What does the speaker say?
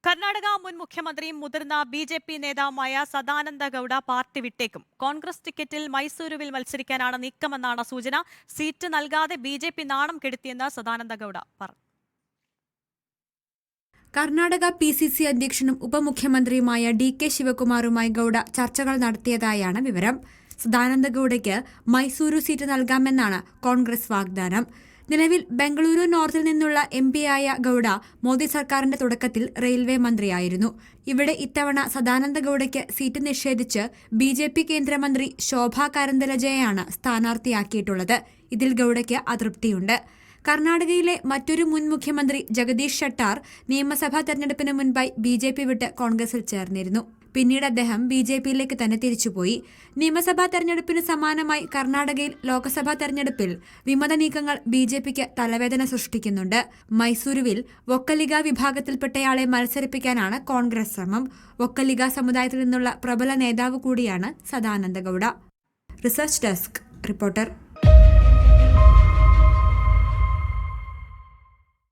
കർണാടക മുൻ മുഖ്യമന്ത്രിയും മുതിർന്ന ബി.ജെ.പി. നേതാവുമായ സദാനന്ദ ഗൌഡ പാർട്ടി വിട്ടേക്കും. കോൺഗ്രസ് ടിക്കറ്റിൽ മൈസൂരുവിൽ മത്സരിക്കാനാണ് നീക്കമെന്നാണ് സൂചന. സീറ്റ് നൽകാതെ ബി.ജെ.പി. നാണം കെടുത്തിയെന്ന് സദാനന്ദ ഗൌഡ പറഞ്ഞു. കർണാടക പി.സി.സി. അധ്യക്ഷനും ഉപമുഖ്യമന്ത്രിയുമായ ഡി.കെ. ശിവകുമാറുമായി ഗൌഡ ചർച്ചകൾ നടത്തിയതായാണ് വിവരം. സദാനന്ദ ഗൌഡയ്ക്ക് മൈസൂരു സീറ്റ് നൽകാമെന്നാണ് കോൺഗ്രസ് വാഗ്ദാനം. നിലവിൽ ബംഗളൂരു നോർത്തിൽ നിന്നുള്ള എം.പിയായ ഗൌഡ മോദി സർക്കാരിന്റെ തുടക്കത്തിൽ റെയിൽവേ മന്ത്രിയായിരുന്നു. ഇവിടെ ഇത്തവണ സദാനന്ദ ഗൌഡയ്ക്ക് സീറ്റ് നിഷേധിച്ച് ബി.ജെ.പി. കേന്ദ്രമന്ത്രി ശോഭാ കരന്തലജെയാണ് സ്ഥാനാർത്ഥിയാക്കിയിട്ടുള്ളത്. ഇതിൽ ഗൌഡയ്ക്ക് അതൃപ്തിയുണ്ട്. കർണാടകയിലെ മറ്റൊരു മുൻ മുഖ്യമന്ത്രി ജഗദീഷ് ഷട്ടാർ നിയമസഭാ തെരഞ്ഞെടുപ്പിന് മുൻപായി ബി.ജെ.പി. വിട്ട് കോൺഗ്രസിൽ ചേർന്നിരുന്നു. പിന്നീട് അദ്ദേഹം ബി.ജെ.പിയിലേക്ക് തന്നെ തിരിച്ചുപോയി. നിയമസഭാ തെരഞ്ഞെടുപ്പിന് സമാനമായി കർണാടകയിൽ ലോക്സഭാ തെരഞ്ഞെടുപ്പിൽ വിമത നീക്കങ്ങൾ ബി.ജെ.പിക്ക് തലവേദന സൃഷ്ടിക്കുന്നുണ്ട്. മൈസൂരുവിൽ വൊക്കലിഗ വിഭാഗത്തിൽപ്പെട്ടയാളെ മത്സരിപ്പിക്കാനാണ് കോൺഗ്രസ് ശ്രമം. വൊക്കലിഗ സമുദായത്തിൽ നിന്നുള്ള പ്രബല നേതാവ് കൂടിയാണ് Sadananda Gowda. Research desk reporter.